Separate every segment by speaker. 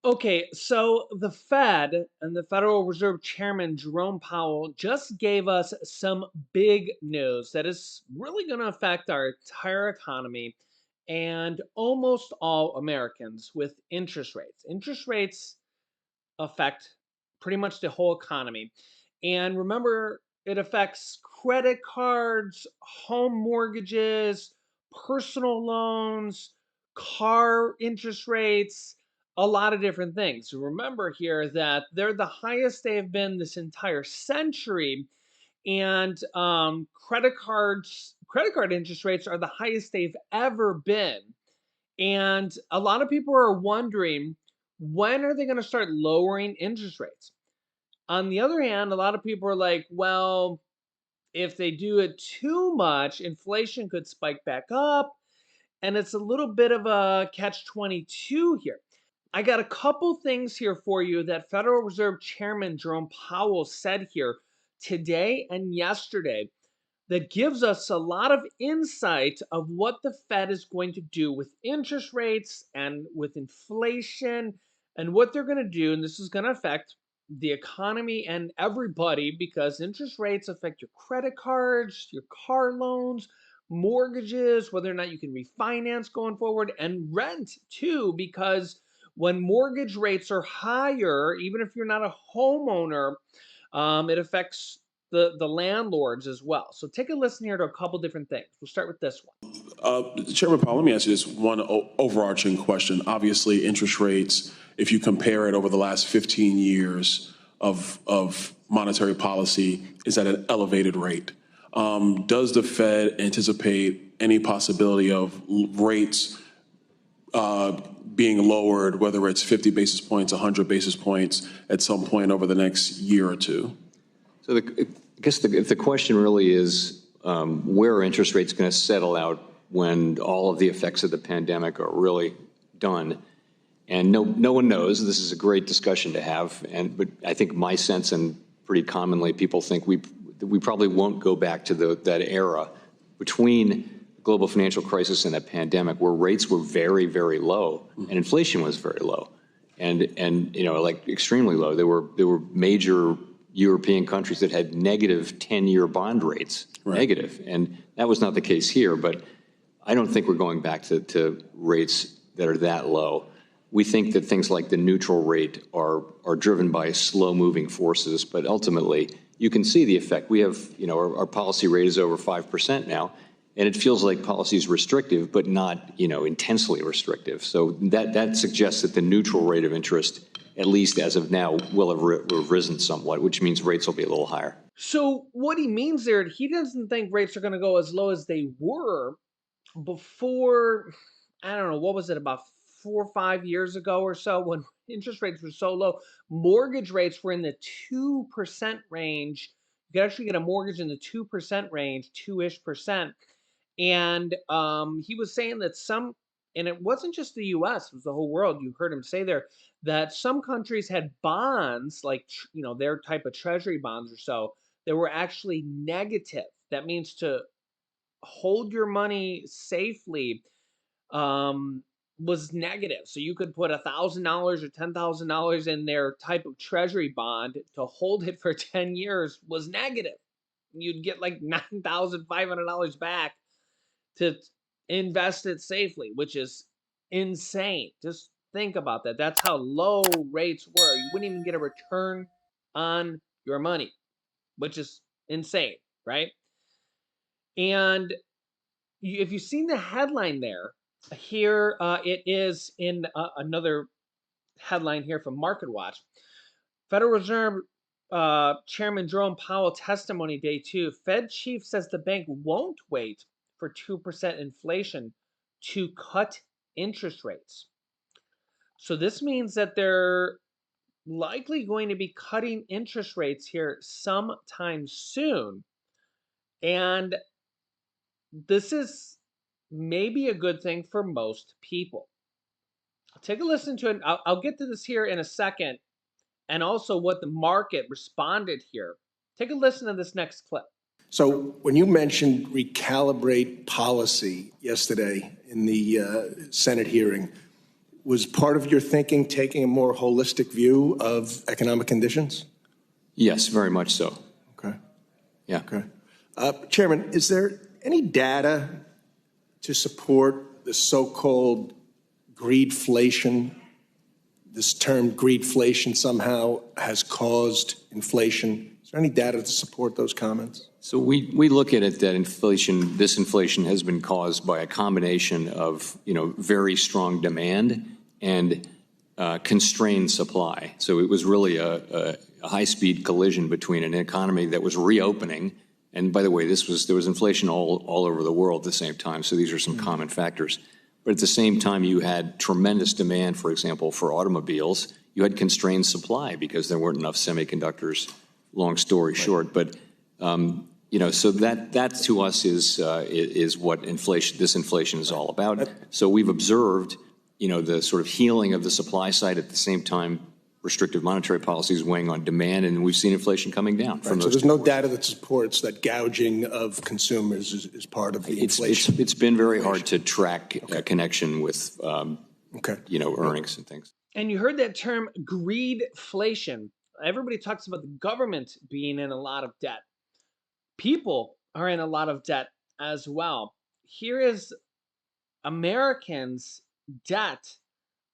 Speaker 1: Okay, so the Fed and the Federal Reserve Chairman Jerome Powell just gave us some big news that is really going to affect our entire economy and almost all Americans with interest rates. Interest rates affect pretty much the whole economy. And remember, it affects credit cards, home mortgages, personal loans, car interest rates, a lot of different things. Remember here that they're the highest they have been this entire century, and credit card interest rates are the highest they've ever been. And a lot of people are wondering, when are they going to start lowering interest rates? On the other hand, a lot of people are like, well, if they do it too much, inflation could spike back up. And it's a little bit of a catch 22 here. I got a couple things here for you that Federal Reserve Chairman Jerome Powell said here today and yesterday that gives us a lot of insight of what the Fed is going to do with interest rates and with inflation and what they're going to do. And this is going to affect the economy and everybody because interest rates affect your credit cards, your car loans, mortgages, whether or not you can refinance going forward, and rent too, because when mortgage rates are higher, even if you're not a homeowner, it affects the landlords as well. So take a listen here to a couple different things. We'll start with this one.
Speaker 2: Chairman Powell, let me ask you this one overarching question. Obviously, interest rates, if you compare it over the last 15 years of monetary policy, is at an elevated rate. Does the Fed anticipate any possibility of rates being lowered, whether it's 50 basis points, 100 basis points, at some point over the next year or two?
Speaker 3: So I guess if the question really is where are interest rates going to settle out when all of the effects of the pandemic are really done? And no one knows. This is a great discussion to have. But I think my sense, and pretty commonly people think we probably won't go back to that era between the global financial crisis and a pandemic where rates were very, very low and inflation was very low and like extremely low. There were major European countries that had negative 10-year bond rates, right. Negative. And that was not the case here, but I don't think we're going back to rates that are that low. We think that things like the neutral rate are driven by slow-moving forces, but ultimately you can see the effect. We have, our policy rate is over 5% now, and it feels like policy is restrictive, but not, intensely restrictive. So that suggests that the neutral rate of interest, at least as of now, will have risen somewhat, which means rates will be a little higher.
Speaker 1: So what he means there, he doesn't think rates are going to go as low as they were before, I don't know, what was it, about 4 or 5 years ago or so, when interest rates were so low. Mortgage rates were in the 2% range. You could actually get a mortgage in the 2% range, 2-ish percent. And he was saying that and it wasn't just the US, it was the whole world. You heard him say there that some countries had bonds, like, their type of treasury bonds or so, that were actually negative. That means to hold your money safely was negative. So you could put $1,000 or $10,000 in their type of treasury bond to hold it for 10 years was negative. You'd get like $9,500 back to invest it safely, which is insane. Just think about that. That's how low rates were. You wouldn't even get a return on your money, which is insane, right? And if you've seen the headline there, here it is in another headline here from MarketWatch. Federal Reserve Chairman Jerome Powell testimony day 2. Fed chief says the bank won't wait for 2% inflation to cut interest rates. So this means that they're likely going to be cutting interest rates here sometime soon. And this is maybe a good thing for most people. Take a listen to it. I'll get to this here in a second, and also what the market responded here. Take a listen to this next clip.
Speaker 4: So when you mentioned recalibrate policy yesterday in the Senate hearing, was part of your thinking taking a more holistic view of economic conditions?
Speaker 3: Yes, very much so.
Speaker 4: Okay.
Speaker 3: Yeah.
Speaker 4: Okay. Chairman, is there any data to support the so-called greedflation? This term greedflation somehow has caused inflation. Is there any data to support those comments?
Speaker 3: So we look at it that this inflation has been caused by a combination of, very strong demand and constrained supply. So it was really a high-speed collision between an economy that was reopening. And by the way, there was inflation all over the world at the same time. So these are some common factors. But at the same time, you had tremendous demand, for example, for automobiles. You had constrained supply because there weren't enough semiconductors, long story short. But, so that to us is what this inflation is all about. So we've observed, the sort of healing of the supply side at the same time, restrictive monetary policies weighing on demand, and we've seen inflation coming down from
Speaker 4: Right,
Speaker 3: those.
Speaker 4: so there's no data that supports that gouging of consumers is part of the inflation.
Speaker 3: It's been very hard to track a connection with, earnings and things.
Speaker 1: And you heard that term greedflation. Everybody talks about the government being in a lot of debt. People are in a lot of debt as well. Here is Americans' debt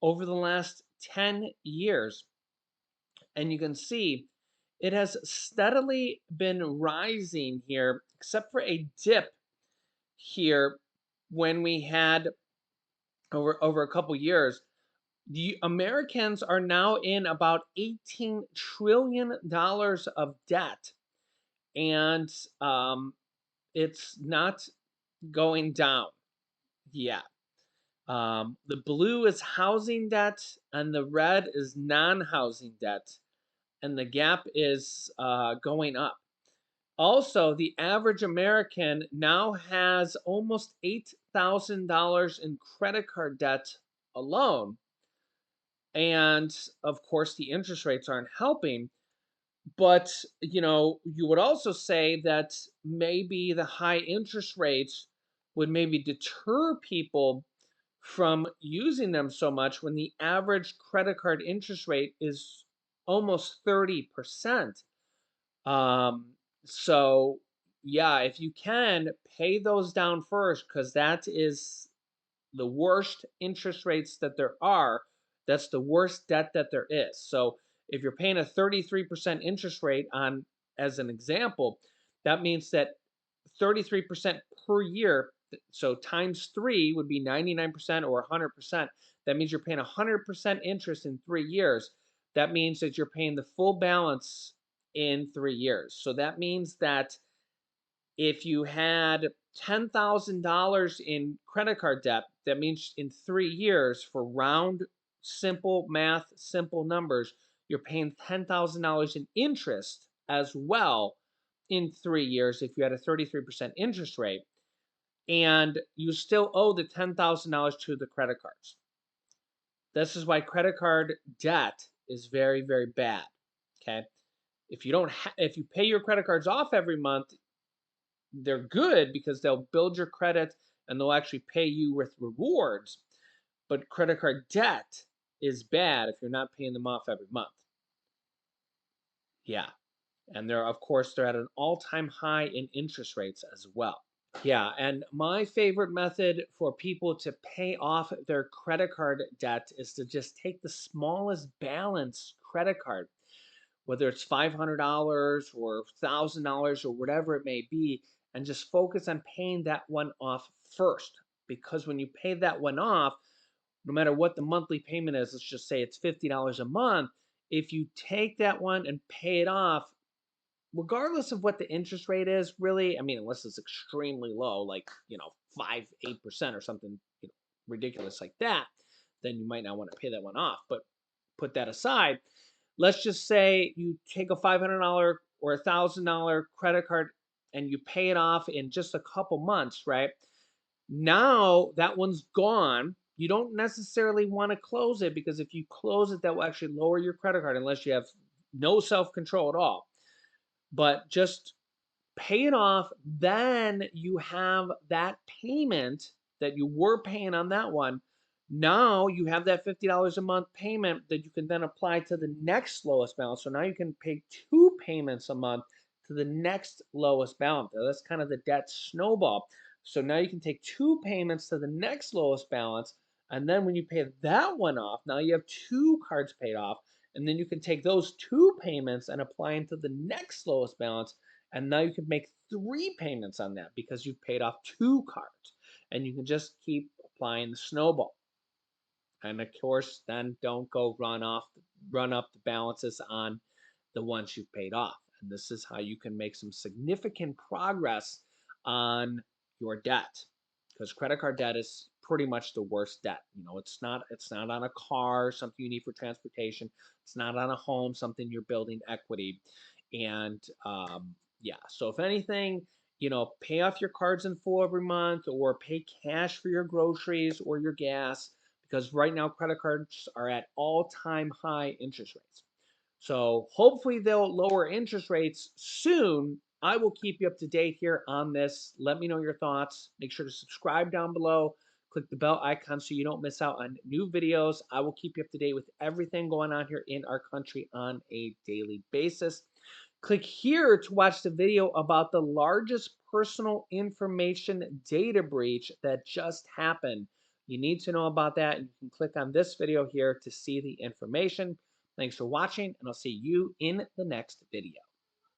Speaker 1: over the last 10 years. And you can see it has steadily been rising here, except for a dip here when we had over a couple years. The Americans are now in about $18 trillion of debt, and it's not going down yet. The blue is housing debt, and the red is non-housing debt, and the gap is going up. Also, the average American now has almost $8,000 in credit card debt alone. And of course, the interest rates aren't helping. But, you would also say that maybe the high interest rates would maybe deter people from using them so much when the average credit card interest rate is almost 30%. So yeah, if you can pay those down first, because that is the worst interest rates that there are. That's the worst debt that there is. So if you're paying a 33% interest rate on, as an example, that means that 33% per year, so times 3 would be 99% or 100%. That means you're paying 100% interest in 3 years. That means that you're paying the full balance in 3 years. So that means that if you had $10,000 in credit card debt, that means in 3 years, for round, simple math, simple numbers, you're paying $10,000 in interest as well in 3 years if you had a 33% interest rate, and you still owe the $10,000 to the credit cards. This is why credit card debt is very, very bad. Okay, if you don't, if you pay your credit cards off every month, they're good because they'll build your credit and they'll actually pay you with rewards. But credit card debt is bad if you're not paying them off every month. Yeah. And of course, they're at an all-time high in interest rates as well. Yeah, and my favorite method for people to pay off their credit card debt is to just take the smallest balance credit card, whether it's $500 or $1,000 or whatever it may be, and just focus on paying that one off first. Because when you pay that one off, no matter what the monthly payment is, let's just say it's $50 a month, if you take that one and pay it off, regardless of what the interest rate is, really, I mean, unless it's extremely low, like, 5-8% or something, ridiculous like that, then you might not want to pay that one off. But put that aside, let's just say you take a $500 or $1,000 credit card and you pay it off in just a couple months, right? Now that one's gone. You don't necessarily want to close it, because if you close it, that will actually lower your credit card unless you have no self-control at all. But just pay it off. Then you have that payment that you were paying on that one. Now you have that $50 a month payment that you can then apply to the next lowest balance. So now you can pay 2 payments a month to the next lowest balance. Now that's kind of the debt snowball. So now you can take 2 payments to the next lowest balance. And then when you pay that one off, now you have 2 cards paid off. And then you can take those 2 payments and apply them to the next lowest balance. And now you can make 3 payments on that because you've paid off 2 cards. And you can just keep applying the snowball. And of course, then don't go run up the balances on the ones you've paid off. And this is how you can make some significant progress on your debt, because credit card debt is pretty much the worst debt. You know, it's not on a car, something you need for transportation. It's not on a home, something you're building equity. And yeah, so if anything, pay off your cards in full every month, or pay cash for your groceries or your gas, because right now credit cards are at all-time high interest rates. So hopefully they'll lower interest rates soon. I will keep you up to date here on this. Let me know your thoughts. Make sure to subscribe down below. Click the bell icon so you don't miss out on new videos. I will keep you up to date with everything going on here in our country on a daily basis. Click here to watch the video about the largest personal information data breach that just happened. You need to know about that, and you can click on this video here to see the information. Thanks for watching, and I'll see you in the next video.